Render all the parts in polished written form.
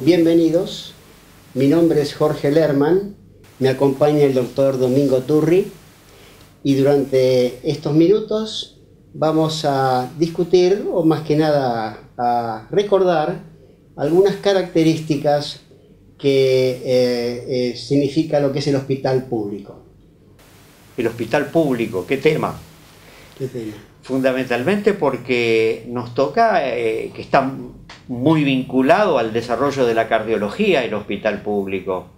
Bienvenidos, mi nombre es Jorge Lerman, me acompaña el doctor Domingo Turri y durante estos minutos vamos a discutir, o más que nada a recordar, algunas características que significa lo que es el hospital público. El hospital público, ¿qué tema? ¿Qué tema? Fundamentalmente porque nos toca, que está muy vinculado al desarrollo de la cardiología, el hospital público.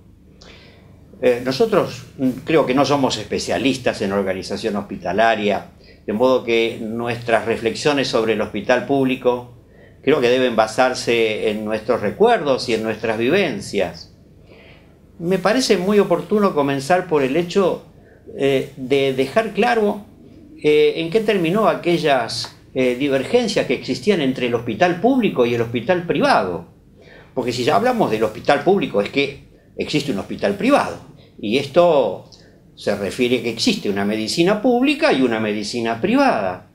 Nosotros creo que no somos especialistas en organización hospitalaria, de modo que nuestras reflexiones sobre el hospital público creo que deben basarse en nuestros recuerdos y en nuestras vivencias. Me parece muy oportuno comenzar por el hecho de dejar claro en qué terminó aquellas divergencias que existían entre el hospital público y el hospital privado. Porque si ya hablamos del hospital público es que existe un hospital privado. Y esto se refiere a que existe una medicina pública y una medicina privada.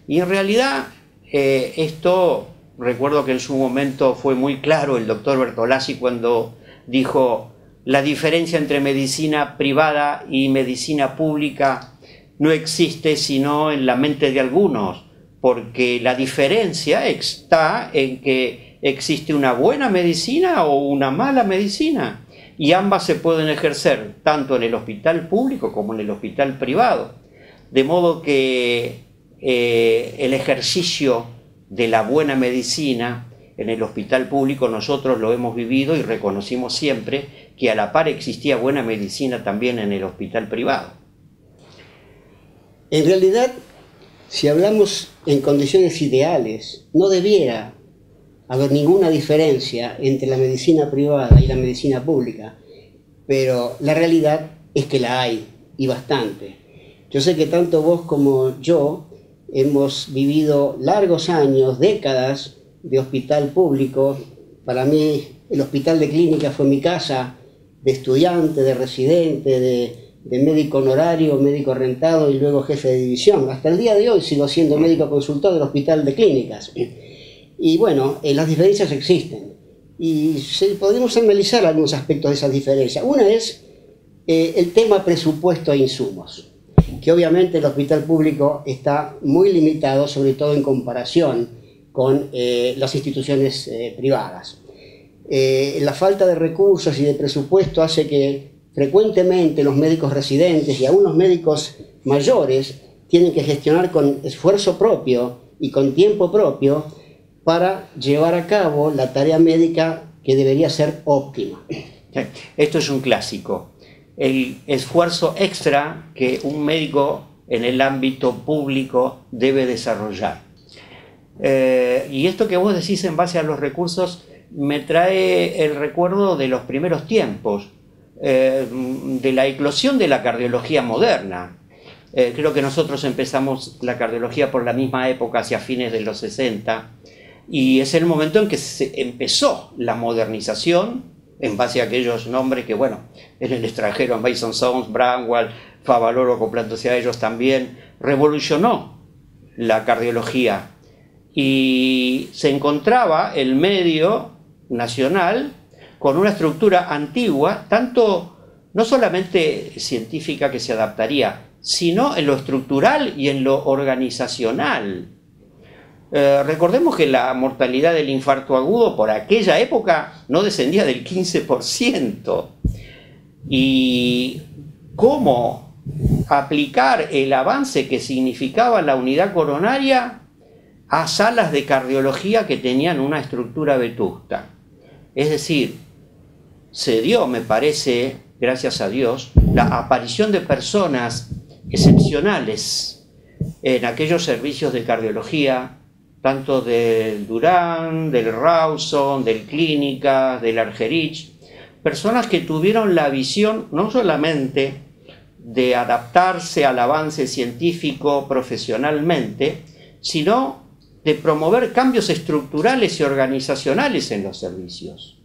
Y en realidad esto, recuerdo que en su momento fue muy claro el doctor Bertolazzi cuando dijo: la diferencia entre medicina privada y medicina pública no existe sino en la mente de algunos, porque la diferencia está en que existe una buena medicina o una mala medicina, y ambas se pueden ejercer tanto en el hospital público como en el hospital privado. De modo que el ejercicio de la buena medicina en el hospital público nosotros lo hemos vivido y reconocimos siempre que a la par existía buena medicina también en el hospital privado. En realidad, si hablamos en condiciones ideales, no debiera haber ninguna diferencia entre la medicina privada y la medicina pública, pero la realidad es que la hay, y bastante. Yo sé que tanto vos como yo hemos vivido largos años, décadas de hospital público. Para mí el hospital de clínica fue mi casa de estudiante, de residente, de médico honorario, médico rentado y luego jefe de división. Hasta el día de hoy sigo siendo médico consultor del hospital de clínicas. Y bueno, las diferencias existen. Y podemos analizar algunos aspectos de esas diferencias. Una es el tema presupuesto e insumos, que obviamente el hospital público está muy limitado, sobre todo en comparación con las instituciones privadas. La falta de recursos y de presupuesto hace que frecuentemente los médicos residentes y aún los médicos mayores tienen que gestionar con esfuerzo propio y con tiempo propio para llevar a cabo la tarea médica que debería ser óptima. Esto es un clásico. El esfuerzo extra que un médico en el ámbito público debe desarrollar. Y esto que vos decís en base a los recursos me trae el recuerdo de los primeros tiempos, de la eclosión de la cardiología moderna. Creo que nosotros empezamos la cardiología por la misma época, hacia fines de los 60, y es el momento en que se empezó la modernización en base a aquellos nombres que, bueno, en el extranjero, Mason Sons, Bramwell, Favaloro, complándose a ellos también, revolucionó la cardiología. Y se encontraba el medio nacional con una estructura antigua, tanto no solamente científica que se adaptaría, sino en lo estructural y en lo organizacional. Recordemos que la mortalidad del infarto agudo por aquella época no descendía del 15%. Y cómo aplicar el avance que significaba la unidad coronaria a salas de cardiología que tenían una estructura vetusta. Es decir, se dio, me parece, gracias a Dios, la aparición de personas excepcionales en aquellos servicios de cardiología, tanto del Durán, del Rawson, del Clínicas, del Argerich, personas que tuvieron la visión no solamente de adaptarse al avance científico profesionalmente, sino de promover cambios estructurales y organizacionales en los servicios.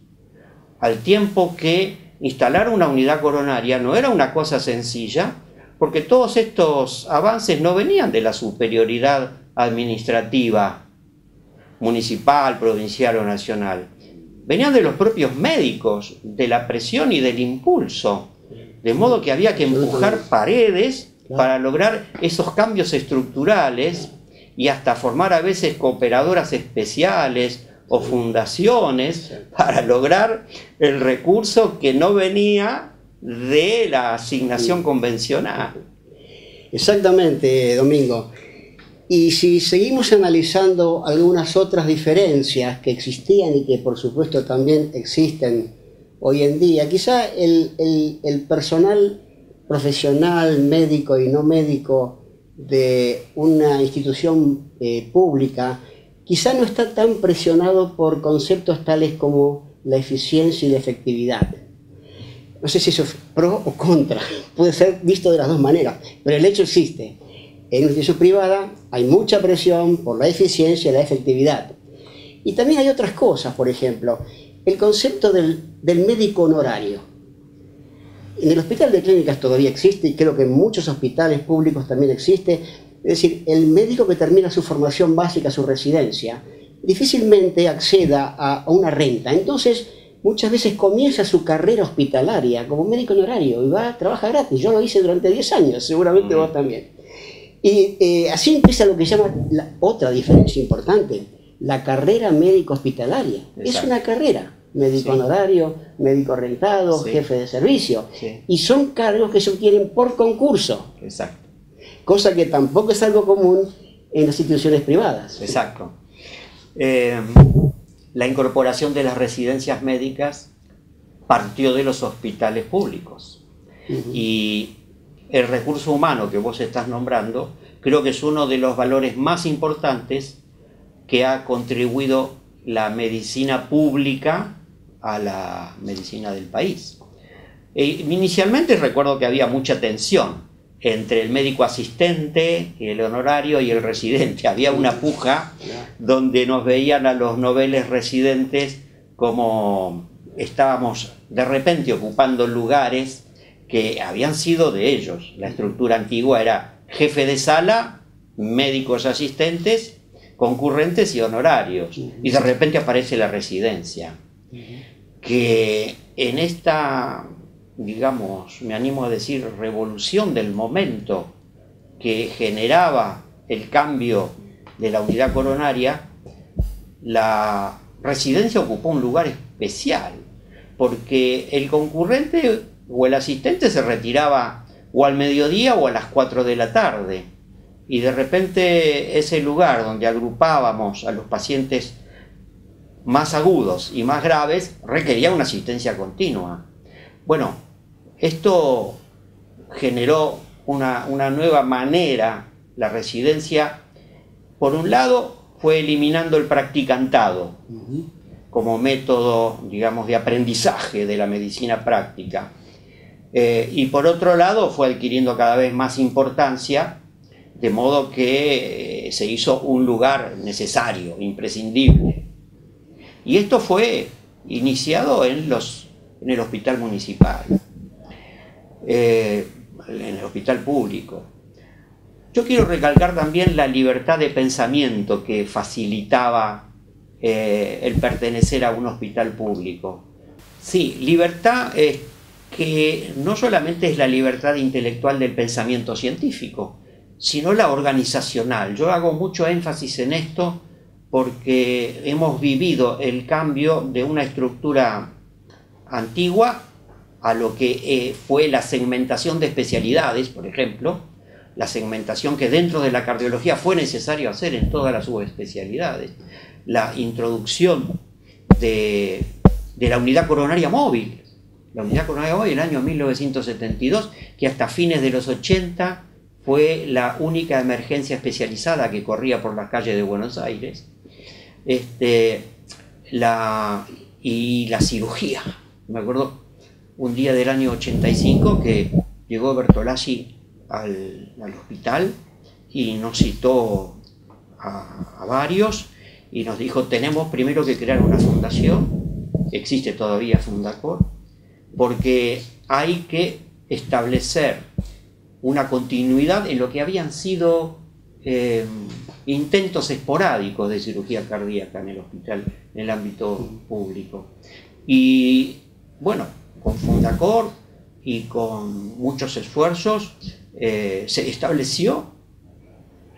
Al tiempo que instalar una unidad coronaria no era una cosa sencilla, porque todos estos avances no venían de la superioridad administrativa, municipal, provincial o nacional. venían de los propios médicos, de la presión y del impulso, de modo que había que empujar paredes para lograr esos cambios estructurales y hasta formar a veces cooperadoras especiales o fundaciones para lograr el recurso que no venía de la asignación convencional. Exactamente, Domingo. Y si seguimos analizando algunas otras diferencias que existían y que por supuesto también existen hoy en día, quizá el personal profesional, médico y no médico de una institución pública, quizá no está tan presionado por conceptos tales como la eficiencia y la efectividad. No sé si eso es pro o contra, puede ser visto de las dos maneras, pero el hecho existe. En una institución privada hay mucha presión por la eficiencia y la efectividad. Y también hay otras cosas, por ejemplo, el concepto del médico honorario. En el Hospital de Clínicas todavía existe, y creo que en muchos hospitales públicos también existe, es decir, el médico que termina su formación básica, su residencia, difícilmente acceda a una renta. Entonces, muchas veces comienza su carrera hospitalaria como médico honorario y trabaja gratis. Yo lo hice durante 10 años, seguramente vos también. Y así empieza lo que se llama otra diferencia importante, la carrera médico hospitalaria. Exacto. Es una carrera, médico honorario, médico rentado, jefe de servicio. Y son cargos que se obtienen por concurso. Exacto. Cosa que tampoco es algo común en las instituciones privadas. Exacto. La incorporación de las residencias médicas partió de los hospitales públicos. Y el recurso humano que vos estás nombrando, creo que es uno de los valores más importantes que ha contribuido la medicina pública a la medicina del país. Inicialmente recuerdo que había mucha tensión entre el médico asistente, el honorario y el residente. Había una puja donde nos veían a los noveles residentes como estábamos de repente ocupando lugares que habían sido de ellos. La estructura antigua era jefe de sala, médicos asistentes, concurrentes y honorarios. Y de repente aparece la residencia, que en esta, digamos, me animo a decir, revolución del momento que generaba el cambio de la unidad coronaria, la residencia ocupó un lugar especial, porque el concurrente o el asistente se retiraba o al mediodía o a las 4 de la tarde, y de repente ese lugar donde agrupábamos a los pacientes más agudos y más graves requería una asistencia continua. Bueno, esto generó una nueva manera. La residencia, por un lado, fue eliminando el practicantado como método, digamos, de aprendizaje de la medicina práctica. Y por otro lado fue adquiriendo cada vez más importancia, de modo que se hizo un lugar necesario, imprescindible. Y esto fue iniciado en el hospital municipal, en el hospital público. Yo quiero recalcar también la libertad de pensamiento que facilitaba el pertenecer a un hospital público. Sí, libertad que no solamente es la libertad intelectual del pensamiento científico, sino la organizacional. Yo hago mucho énfasis en esto porque hemos vivido el cambio de una estructura antigua a lo que fue la segmentación de especialidades, por ejemplo, la segmentación que dentro de la cardiología fue necesario hacer en todas las subespecialidades, la introducción de la unidad coronaria móvil. La unidad coronaria móvil en el año 1972, que hasta fines de los 80 fue la única emergencia especializada que corría por las calles de Buenos Aires. Y la cirugía. Me acuerdo un día del año 85 que llegó Bertolazzi al hospital y nos citó a varios y nos dijo: tenemos primero que crear una fundación, existe todavía Fundacor, porque hay que establecer una continuidad en lo que habían sido intentos esporádicos de cirugía cardíaca en el hospital, en el ámbito público. Y bueno, con Fundacor y con muchos esfuerzos se estableció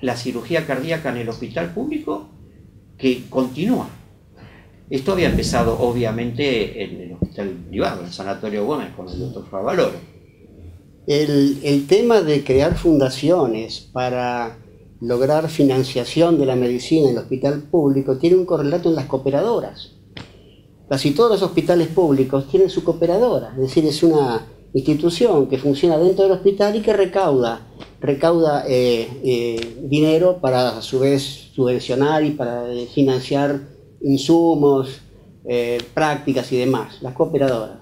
la cirugía cardíaca en el hospital público, que continúa. Esto había empezado obviamente en el hospital privado, en el Sanatorio Gómez, con el doctor Favaloro. El tema de crear fundaciones para lograr financiación de la medicina en el hospital público tiene un correlato en las cooperadoras. Casi todos los hospitales públicos tienen su cooperadora, es decir, es una institución que funciona dentro del hospital y que recauda dinero para a su vez subvencionar y para financiar insumos, prácticas y demás, las cooperadoras.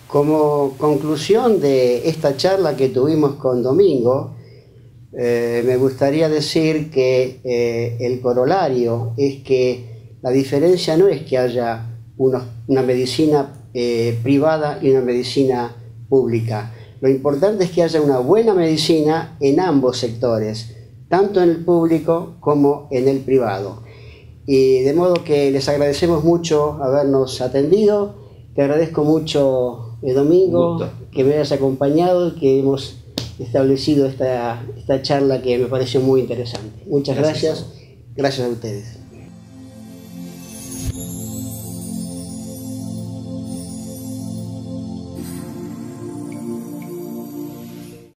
Como conclusión de esta charla que tuvimos con Domingo, me gustaría decir que el corolario es que la diferencia no es que haya una medicina privada y una medicina pública. Lo importante es que haya una buena medicina en ambos sectores, tanto en el público como en el privado. Y de modo que les agradecemos mucho habernos atendido. Te agradezco mucho, Domingo, que me hayas acompañado y que hemos establecido esta charla que me pareció muy interesante. Muchas gracias. Gracias a ustedes.